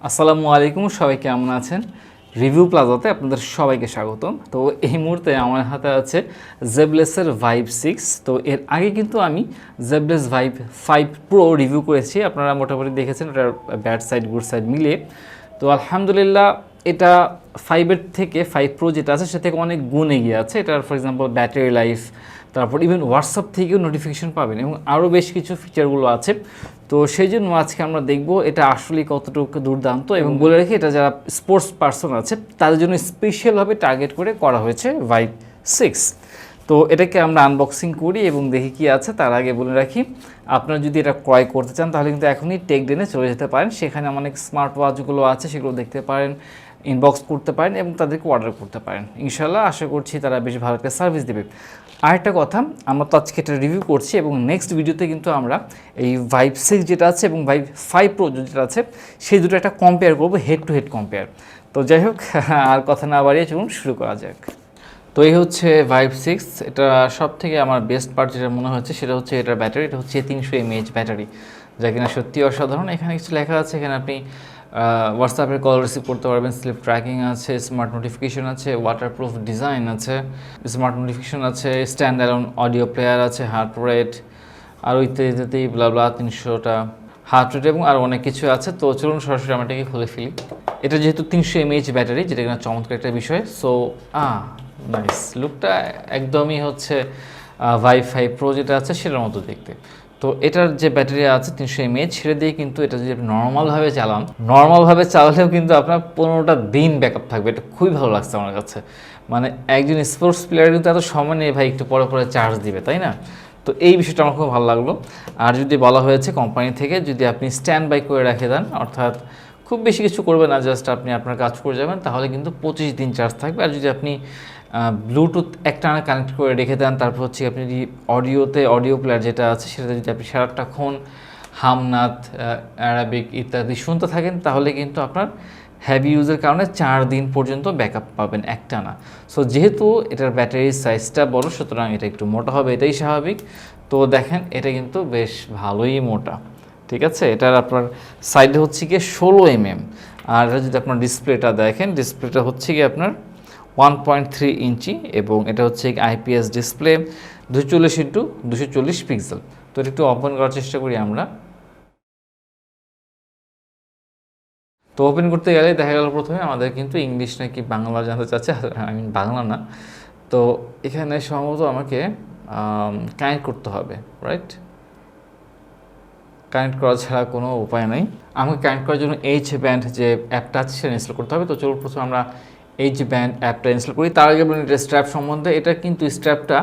আসসালামু আলাইকুম, সবাই কেমন আছেন? রিভিউ প্লাজাতে আপনাদের সবাইকে স্বাগতম। তো এই মুহূর্তে আমার হাতে আছে জেবলেসের ভাইভ 6। তো এর আগে কিন্তু আমি জেবলেস ভাইভ 5 প্রো রিভিউ করেছি, আপনারা মোটামুটি দেখেছেন এটার ব্যাড সাইড গুড সাইড মিলিয়ে। তো আলহামদুলিল্লাহ এটা 5-এর থেকে 5 প্রো যেটা আছে সে থেকে অনেক গুণ এগিয়ে আছে। এটার ফর এক্সাম্পল ব্যাটারি লাইফ, তারপর ইভেন হোয়াটসঅ্যাপ থেকেও নোটিফিকেশন পাবেন এবং আরও বেশ কিছু ফিচারগুলো আছে। তো সেই জন্য আজকে আমরা দেখব এটা আসলে কতটুকু দুর্দান্ত, এবং বলে রাখি এটা যারা স্পোর্টস পার্সন আছে তাদের জন্য স্পেশালভাবে টার্গেট করে করা হয়েছে ভাইভ 6। তো এটাকে আমরা আনবক্সিং করি এবং দেখি কি আছে। তার আগে বলে রাখি, আপনারা যদি এটা ক্রয় করতে চান তাহলে কিন্তু এখনই টেকডেনে চলে যেতে পারেন, সেখানে অনেক স্মার্ট ওয়াচগুলো আছে, সেগুলো দেখতে পারেন, ইনবক্স করতে পারেন এবং তাদেরকে অর্ডার করতে পারেন। ইনশাল্লাহ আশা করছি তারা বেশ ভালো একটা সার্ভিস দেবে। আরেকটা কথা, আমরা তো আজকে এটা রিভিউ করছি এবং নেক্সট ভিডিওতে কিন্তু আমরা এই ভাইভ 6 যেটা আছে এবং ভাইভ 5 প্রো যেটা আছে সেই দুটো একটা কম্পেয়ার করবো, হেড টু হেড কম্পেয়ার। তো যাই হোক, আর কথা না বাড়িয়ে চলুন শুরু করা যাক। তো এই হচ্ছে ভাইভ 6। এটা সব থেকে আমার বেস্ট পার্ট যেটা মনে হচ্ছে সেটা হচ্ছে এটার ব্যাটারি। এটা হচ্ছে 300 mAh ব্যাটারি, যা কিনা সত্যি অসাধারণ। এখানে কিছু লেখা আছে, এখানে আপনি হোয়াটসঅ্যাপের কল রিসিভ করতে পারবেন, স্লিপ ট্র্যাকিং আছে, স্মার্ট নোটিফিকেশন আছে, ওয়াটারপ্রুফ ডিজাইন আছে, স্মার্ট নোটিফিকেশন আছে, স্ট্যান্ড অ্যালোন অডিও প্লেয়ার আছে, হার্ট রেট আরও ইত্যাদি ব্লা ব্লা 300টা হার্ট রেট এবং আরও অনেক কিছু আছে। তো চলুন সরাসরি আমরা এটাকে খুলে ফেলি। এটা যেহেতু 300 mAh ব্যাটারি, যেটা কিনা চমৎকার একটা বিষয়। সো নাইস, লুকটা একদমই হচ্ছে ভাইভ 5 প্রো যেটা আছে সেটার মতো দেখতে। তো এটার যে ব্যাটারি আছে 300 mAh, সেটা দিয়ে কিন্তু এটা যদি আপনি নর্মালভাবে চালালেও কিন্তু আপনার 15টা দিন ব্যাকআপ থাকবে। এটা খুবই ভালো লাগছে আমার কাছে। মানে একজন স্পোর্টস প্লেয়ার কিন্তু এত সময় নেই ভাই একটু পরে পরে চার্জ দিবে, তাই না? তো এই বিষয়টা আমার খুব ভালো লাগলো। আর যদি বলা হয়েছে কোম্পানি থেকে যদি আপনি স্ট্যান্ড বাই করে রেখে দেন, অর্থাৎ খুব বেশি কিছু করবে না, জাস্ট আপনি আপনার কাজ করে যাবেন, তাহলে কিন্তু 25 দিন চার্জ থাকবে। আর যদি আপনি ব্লুটুথ একটানা কানেক্ট করে রেখে দেন, তারপর হচ্ছে আপনি যদি অডিও প্লেয়ার যেটা আছে সেটাতে যদি আপনি সারাটাক্ষণ হামনাথ, অ্যারাবিক ইত্যাদি শুনতে থাকেন, তাহলে কিন্তু আপনার হ্যাভি ইউজের কারণে 4 দিন পর্যন্ত ব্যাকআপ পাবেন একটানা। সো যেহেতু এটার ব্যাটারির সাইজটা বড়, সুতরাং এটা একটু মোটা হবে, এটাই স্বাভাবিক। তো দেখেন এটা কিন্তু বেশ ভালোই মোটা, ঠিক আছে। এটার আপনার সাইডে হচ্ছে গিয়ে 16 mm, আর যদি আপনার ডিসপ্লেটা দেখেন, ডিসপ্লেটা হচ্ছে গিয়ে আপনার 1.3 ইঞ্চি এবং এটা হচ্ছে আইপিএস ডিসপ্লে, 240x240 পিক্সেল। তো এটা একটু ওপেন করার চেষ্টা করি আমরা। তো ওপেন করতে গেলে দেখা গেল প্রথমে আমাদের কিন্তু ইংলিশ নাকি বাংলা জানতে চাচ্ছে, বাংলা না। তো এখানে সম্ভবত আমাকে কানেক্ট করতে হবে, রাইট? কানেক্ট করা ছাড়া কোনো উপায় নেই। আমাকে কানেক্ট করার জন্য এইচ ব্যান্ড যে অ্যাপটা আছে সেটা ইনস্টল করতে হবে। তো চলুন প্রথমে আমরা এইচ ব্যান্ড অ্যাপটা ইনস্টল করি। তার আগে বলুন এটা স্ট্র্যাপ সম্বন্ধে। এটা কিন্তু স্ট্র্যাপটা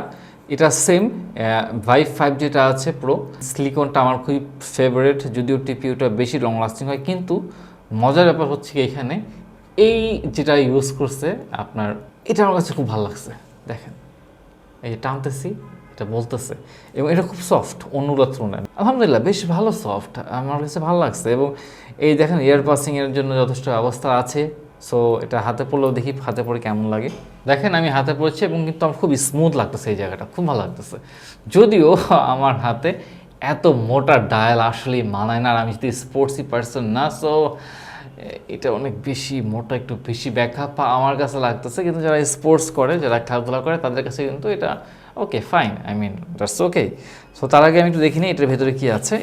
এটা সেম ভাইভ 5 যেটা আছে প্রো। সিলিকনটা আমার খুবই ফেভারিট, যদিও টিপিউটা বেশি লং লাস্টিং হয়, কিন্তু মজার ব্যাপার হচ্ছে কি এখানে এই যেটা ইউজ করছে আপনার, এটা আমার কাছে খুব ভালো লাগছে। দেখেন এই টানতেছি, এটা বলতেছে, এবং এটা খুব সফট অন্যগুলোর তুলনায়। আলহামদুলিল্লাহ বেশ ভালো সফট, আমার কাছে ভালো লাগছে। এবং এই দেখেন ইয়ার পাসিংয়ের জন্য যথেষ্ট ব্যবস্থা আছে। সো এটা হাতে পড়লেও দেখি হাতে পড়ে কেমন লাগে। দেখেন আমি হাতে পড়েছি এবং কিন্তু আমার খুব স্মুথ লাগতেছে, এই জায়গাটা খুব ভালো লাগতেছে। যদিও আমার হাতে এত মোটা ডায়াল আসলেই মানায় না, আর আমি যদি স্পোর্টসি পার্সন না, সো এটা অনেক বেশি মোটা, একটু বেশি ব্যাকআপ আমার কাছে লাগতেছে। কিন্তু যারা স্পোর্টস করে, যারা খেলাধুলা করে, তাদের কাছে কিন্তু এটা okay fine, I mean that's okay. So তার আগে আমি একটু দেখিনি এটার ভেতরে কী আছে।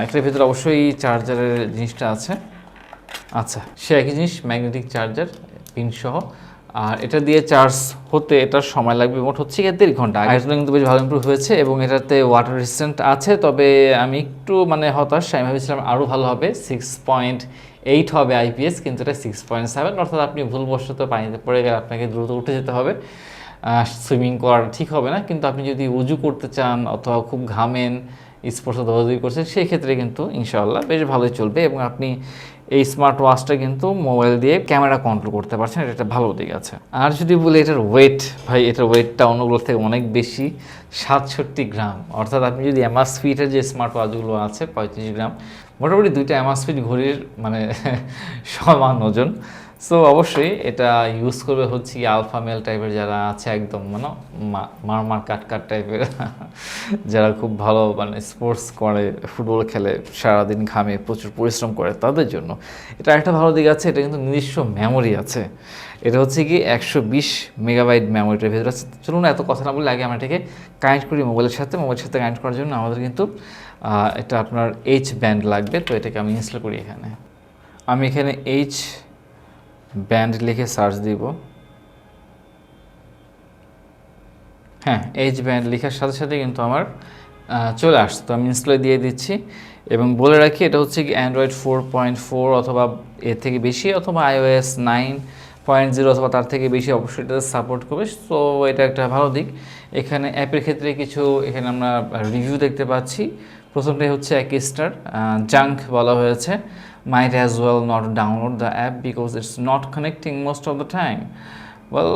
এটার ভেতরে অবশ্যই চার্জারের জিনিসটা আছে। আচ্ছা, সে একই জিনিস, ম্যাগনেটিক চার্জার পিন সহ। আর এটা দিয়ে চার্জ হতে এটার সময় লাগবে মোট হচ্ছে 30 ঘন্টা। আগের জন্য কিন্তু বেশ ভালো ইম্প্রুভ হয়েছে এবং এটাতে ওয়াটার রেজিস্ট্যান্ট আছে। তবে আমি একটু হতাশ, আমি ভেবেছিলাম আরও ভালো হবে, 6.8 হবে আইপিএস, কিন্তু এটা 6.7, অর্থাৎ আপনি ভুলবশত পানিতে পড়ে গেলে আপনাকে দ্রুত উঠে যেতে হবে। সুইমিং করা ঠিক হবে না, কিন্তু আপনি যদি উজু করতে চান অথবা খুব ঘামেন, স্পোর্টসে দৌড়াদৌড়ি করছেন, সেই ক্ষেত্রে কিন্তু ইনশাআল্লাহ বেশ ভালোই চলবে। এবং আপনি এই স্মার্ট ওয়াচটা কিন্তু মোবাইল দিয়ে ক্যামেরা কন্ট্রোল করতে পারছেন, এটা একটা ভালো দিক আছে। আর যদি বলি এটার ওয়েট, ভাই এটার ওয়েটটা অন্যগুলোর থেকে অনেক বেশি, 67 গ্রাম। অর্থাৎ আপনি যদি অ্যামাসফিটের যে স্মার্ট ওয়াচগুলো আছে 35 গ্রাম, মোটামুটি দুইটা অ্যামাসফিট ঘড়ির সমান ওজন। সো অবশ্যই এটা ইউজ করবে হচ্ছে কি আলফা মেল টাইপের যারা আছে একদম মানে মার কাট কাট টাইপের যারা খুব ভালো মানে স্পোর্টস করে, ফুটবল খেলে, সারাদিন ঘামে, প্রচুর পরিশ্রম করে, তাদের জন্য এটা একটা ভালো দিক আছে। এটা কিন্তু নিজস্ব মেমোরি আছে। এটা হচ্ছে কি 120 মেগাবাইট মেমোরিটার ভেতরে আছে। চলুন এত কথা না বলে আগে আমরা এটাকে কানেক্ট করি মোবাইলের সাথে। মোবাইলের সাথে কানেক্ট করার জন্য আমাদের কিন্তু এটা আপনার এইচ ব্যান্ড লাগবে। তো এটাকে আমি ইনস্টল করি এখানে। আমি এখানে এইচ ব্যান্ড লিখে সার্চ দিব। হ্যাঁ, এইচ ব্যান্ড লেখার সাথে সাথে কিন্তু আমার চলে আসছে। তো আমি ইনস্টলে দিয়ে দিচ্ছি এবং বলে রাখি এটা হচ্ছে কি অ্যান্ড্রয়েড 4.4 অথবা এর থেকে বেশি, অথবা iOS 9.0 অথবা তার থেকে বেশি অবশ্যই এটা সাপোর্ট করবে। সো এটা একটা ভালো দিক। এখানে অ্যাপের ক্ষেত্রে কিছু এখানে আমরা রিভিউ দেখতে পাচ্ছি। প্রথমটাই হচ্ছে এক স্টার, জাঙ্ক বলা হয়েছে। might as well not download the app because it's not connecting most of the time. Well,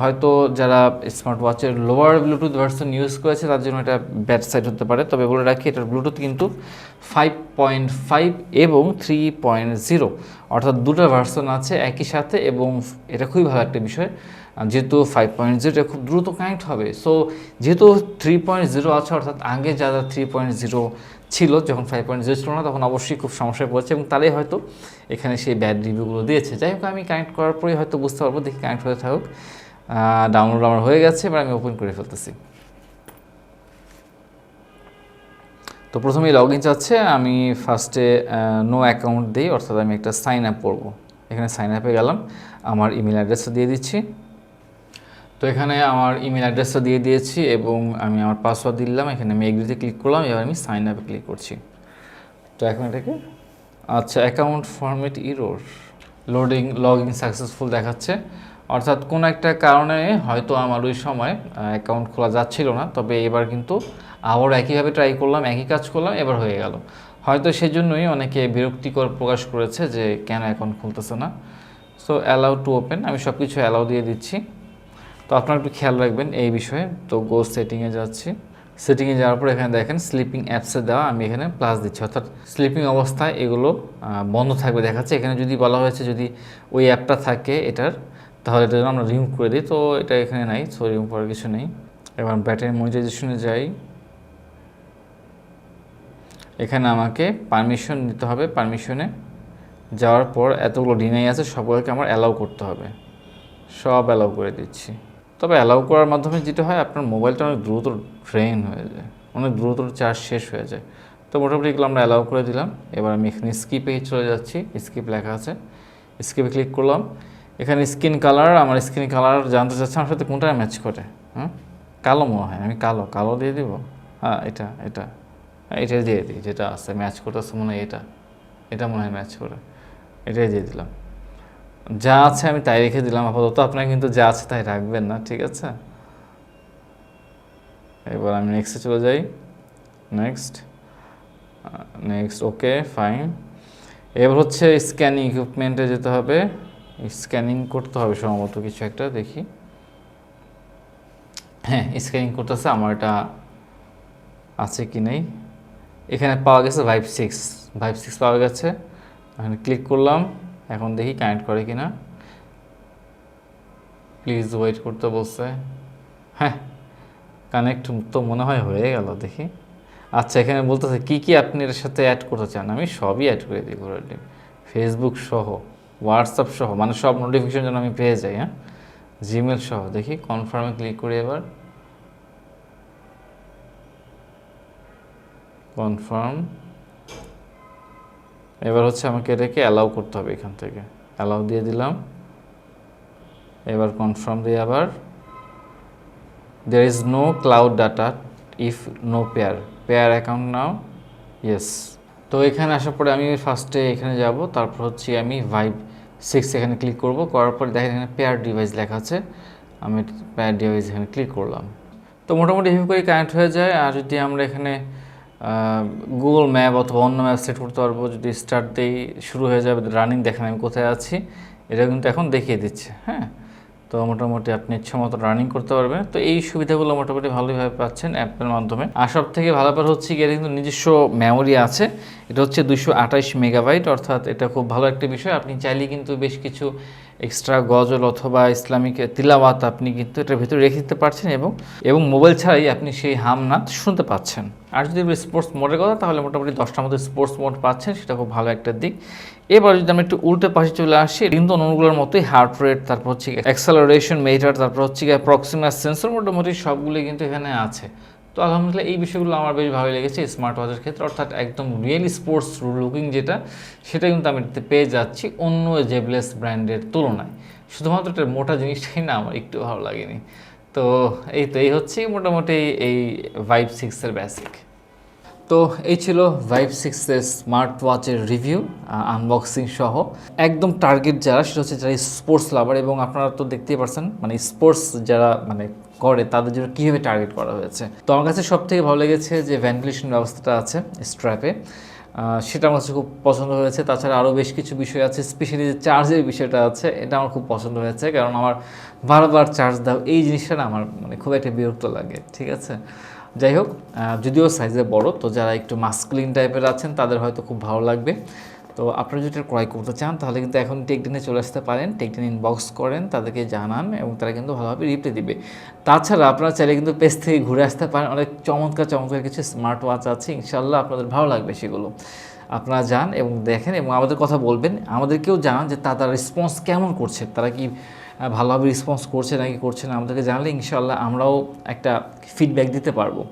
হয়তো যারা স্মার্ট ওয়াচের লোয়ার ব্লুটুথ ভার্সন ইউজ করেছে তার জন্য এটা ব্যাড সাইড হতে পারে। তবে বলে রাখি এটার ব্লুটুথ কিন্তু 5.5 এবং 3.0, অর্থাৎ দুটো ভার্সন আছে একই সাথে। এবং এটা খুবই ভালো একটা বিষয়, যেহেতু 5.0 এটা খুব দ্রুত কানেক্ট হবে। সো যেহেতু 3.0 আছে, অর্থাৎ আগে যারা 3.0 ছিল, যখন 5.0 ছিল না তখন অবশ্যই খুব সমস্যায় পড়েছে এবং তারাই হয়তো এখানে সেই ব্যাড রিভিউগুলো দিয়েছে। যাই হোক, আমি কানেক্ট করার পরেই হয়তো বুঝতে পারবো। দেখি কানেক্ট হয়ে থাকুক। ডাউনলোড আমার হয়ে গেছে, এবার আমি ওপেন করে ফেলতেছি। তো প্রথমেই লগ ইন চাচ্ছে। আমি ফার্স্টে নো অ্যাকাউন্ট দিই, অর্থাৎ আমি একটা সাইন আপ করবো। এখানে সাইন আপে গেলাম, আমার ইমেল অ্যাড্রেসটা দিয়ে দিচ্ছি। তো এখানে আমার ইমেল অ্যাড্রেসটা দিয়ে দিয়েছি এবং আমি আমার পাসওয়ার্ড দিলাম। এখানে আমি এগ্রিতে ক্লিক করলাম, এবার আমি সাইন আপে ক্লিক করছি। তো এখন এটাকে আচ্ছা, account format error, loading log in successful দেখাচ্ছে। অর্থাৎ কোনো একটা কারণে হয়তো আমার ওই সময় অ্যাকাউন্ট খোলা যাচ্ছিল না, তবে এবার কিন্তু আবার একইভাবে ট্রাই করলাম, একই কাজ করলাম, এবার হয়ে গেল। হয়তো সেজন্যই অনেকে বিরক্তিকর প্রকাশ করেছে যে কেন অ্যাকাউন্ট খুলতেছে না। সো অ্যালাউ টু ওপেন, আমি সব কিছু অ্যালাউ দিয়ে দিচ্ছি। তো আপনারা একটু খেয়াল রাখবেন এই বিষয়ে। তো গো সেটিংয়ে যাচ্ছি। সেটিংয়ে যাওয়ার পর এখানে দেখেন স্লিপিং অ্যাপসে দেওয়া, আমি এখানে প্লাস দিচ্ছি, অর্থাৎ স্লিপিং অবস্থায় এগুলো বন্ধ থাকবে দেখাচ্ছে। এখানে যদি বলা হয়েছে যদি ওই অ্যাপটা থাকে এটার, তাহলে এটা আমরা রিমুভ করে দিই। তো এটা এখানে নাই, সো রিমুভ করার কিছু নেই। এবার ব্যাটারি মনিটাইজেশনে যাই। এখানে আমাকে পারমিশন নিতে হবে। পারমিশনে যাওয়ার পর এতগুলো ডিনাই আছে, সবগুলোকে আমার অ্যালাউ করতে হবে। সব অ্যালাউ করে দিচ্ছি। তবে অ্যালাউ করার মাধ্যমে যেটা হয়, আপনার মোবাইলটা অনেক দ্রুত ড্রেন হয়ে যায়, অনেক দ্রুত চার্জ শেষ হয়ে যায়। তো মোটামুটি এগুলো আমরা অ্যালাউ করে দিলাম। এবার আমি এখানে স্কিপে চলে যাচ্ছি। স্কিপ লেখা আছে, স্কিপে ক্লিক করলাম। এখানে স্কিন কালার, আমার স্কিন কালার জানতে চাচ্ছে আমার সাথে কোনটা ম্যাচ করে। কালো মনে হয়, আমি কালো দিয়ে দিব। হ্যাঁ, এটা দিয়ে দিই, যেটা আছে ম্যাচ করতেছে মনে হয়। এটা মনে হয় ম্যাচ করে, এটাই দিয়ে দিলাম। যা আছে আমি তাই রেখে দিলাম আপাতত। আপনারা কিন্তু যা আছে তাই রাখবেন না, ঠিক আছে? এবার আমি নেক্সটে চলে যাই। Next, okay fine. এবার হচ্ছে স্ক্যানিং ইকুইপমেন্টে যেতে হবে, স্ক্যানিং করতে হবে সম্ভবত কিছু একটা, দেখি। হ্যাঁ, স্ক্যানিং করতেছে। আমার এটা আছে কি নেই, এখানে পাওয়া গেছে ভাইভ সিক্স পাওয়া গেছে। এখানে ক্লিক করলাম। এখন দেখি কানেক্ট করে কিনা। প্লিজ ওয়েট করতে বলছে। হ্যাঁ, কানেক্ট তো মনে হয় হয়ে গেল, দেখি। আচ্ছা, এখানে বলতেছে কী কী আপনি এর সাথে অ্যাড করতে চান। আমি সবই অ্যাড করে দিই ঘোরাটি, ফেসবুক সহ, হোয়াটসঅ্যাপ সহ, মানে সব নোটিফিকেশন যেন আমি পেয়ে যাই। হ্যাঁ, জিমেল সহ। দেখি কনফার্মে ক্লিক করি। এবার কনফার্ম। এবার হচ্ছে আমাকে এটাকে অ্যালাউ করতে হবে। এখান থেকে অ্যালাউ দিয়ে দিলাম। এবার কনফার্ম দিয়ে আবার there is no cloud data if no pair account now, yes। তো এখানে আসার পরে আমি ফার্স্টে এখানে যাব, তারপর হচ্ছে আমি ভাইভ 6 এখানে ক্লিক করব। করার পরে দেখেন এখানে পেয়ার ডিভাইস লেখা আছে, আমি পেয়ার ডিভাইস এখানে ক্লিক করলাম। তো মোটামুটি এভাবে করে কানেক্ট হয়ে যায়। আর যদি আমরা এখানে গুগল ম্যাপ অথবা অন্য ম্যাপ সেট করতে পারবো, যদি স্টার্ট দিই শুরু হয়ে যাবে রানিং, দেখেন আমি কোথায় আছি, এটা কিন্তু এখন দেখিয়ে দিচ্ছে। হ্যাঁ, তো মোটামুটি আপনি ইচ্ছা মতো রানিং করতে পারবেন। তো এই সুবিধাগুলো মোটামুটি ভালোইভাবে পাচ্ছেন অ্যাপের মাধ্যমে। আর সব থেকে ভালো ব্যাপার হচ্ছে কি, এর কিন্তু নিজস্ব মেমোরি আছে এটা হচ্ছে 228 মেগাবাইট, অর্থাৎ এটা খুব ভালো একটা বিষয়। আপনি চাইলে কিন্তু বেশ কিছু এক্সট্রা গজল অথবা ইসলামিক তিলাওয়াত আপনি কিন্তু এটার ভিতরে রেখে দিতে পারছেন এবং এবং মোবাইল ছাড়াই আপনি সেই হামনাদ শুনতে পাচ্ছেন। আর যদি স্পোর্টস মোডের কথা, তাহলে মোটামুটি 10টার মধ্যে স্পোর্টস মোড পাচ্ছেন, সেটা খুব ভালো একটা দিক। এবার যদি আমরা একটু উল্টে পাশে চলে আসি, কিন্তু অন্যগুলোর মতোই হার্ট রেট, তারপর হচ্ছে অ্যাক্সেলারেশন মেটার, তারপর হচ্ছে প্রক্সিমাস সেন্সর, মোটামুটি সবগুলো কিন্তু এখানে আছে। তো আলহামদুলিল্লাহ এই বিষয়গুলো আমার বেশ ভালো লেগেছে স্মার্ট ওয়াচের ক্ষেত্রে, অর্থাৎ একদম রিয়েলি স্পোর্টস লুকিং যেটা, সেটা কিন্তু আমি এটাতে পেয়ে যাচ্ছি অন্য জেবলেস ব্র্যান্ডের তুলনায়। শুধুমাত্র এটার মোটা জিনিসটাই না আমার একটু ভালো লাগেনি। তো এই হচ্ছে মোটামুটি এই ভাইব 6-এর বেসিক। তো এই ছিল ভাইব 6-এর স্মার্ট ওয়াচের রিভিউ, আনবক্সিং সহ। একদম টার্গেট যারা, সেটা হচ্ছে যারা স্পোর্টস লাভার, এবং আপনারা তো দেখতেই পারছেন মানে স্পোর্টস যারা মানে করে তাদের জন্য কীভাবে টার্গেট করা হয়েছে। তো আমার কাছে সব থেকে ভালো লেগেছে যে ভেন্টিলেশন ব্যবস্থাটা আছে স্ট্র্যাপে, সেটা আমার কাছে খুব পছন্দ হয়েছে। তাছাড়া আরও বেশ কিছু বিষয় আছে, স্পেশালি যে চার্জের বিষয়টা আছে, এটা আমার খুব পছন্দ হয়েছে, কারণ আমার বারবার চার্জ দাও এই জিনিসটা না আমার মানে খুব একটা বিরক্ত লাগে। ঠিক আছে, যাই হোক, যদিও সাইজে বড়, তো যারা একটু মাস্কুলিন টাইপের আছেন তাদের হয়তো খুব ভালো লাগবে। তো আপনারা যদি এটা ক্রয় করতে চান তাহলে কিন্তু এখন টেকডেনে চলে আসতে পারেন, টেকডেন ইনবক্স করেন, তাদেরকে জানান এবং তারা কিন্তু ভালোভাবে রিপ্লাই দিবে। তাছাড়া আপনারা চাইলে কিন্তু পেজ থেকে ঘুরে আসতে পারেন, অনেক চমৎকার চমৎকার কিছু স্মার্ট ওয়াচ আছে, ইনশাল্লাহ আপনাদের ভালো লাগবে সেগুলো। আপনারা যান এবং দেখেন এবং আমাদের কথা বলবেন, আমাদেরকেও জানান যে তারা রেসপন্স কেমন করছে, তারা কি ভালোভাবে রেসপন্স করছে নাকি করছে না, আমাদেরকে জানলে ইনশাল্লাহ আমরাও একটা ফিডব্যাক দিতে পারবো।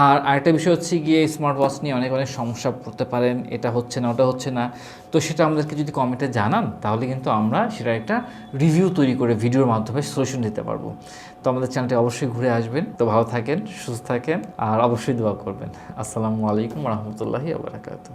আর আরেকটা বিষয় হচ্ছে গিয়ে স্মার্ট ওয়াচ নিয়ে অনেক অনেক সমস্যা পড়তে পারেন, এটা হচ্ছে না ওটা হচ্ছে না, তো সেটা আমাদেরকে যদি কমেন্টে জানান তাহলে কিন্তু আমরা সেটা একটা রিভিউ তৈরি করে ভিডিওর মাধ্যমে সলিউশন দিতে পারবো। তো আমাদের চ্যানেলটি অবশ্যই ঘুরে আসবেন। তো ভালো থাকেন, সুস্থ থাকেন, আর অবশ্যই দোয়া করবেন। আসসালামু আলাইকুম রহমতুল্লাহি ওয়া বারাকাতুহু।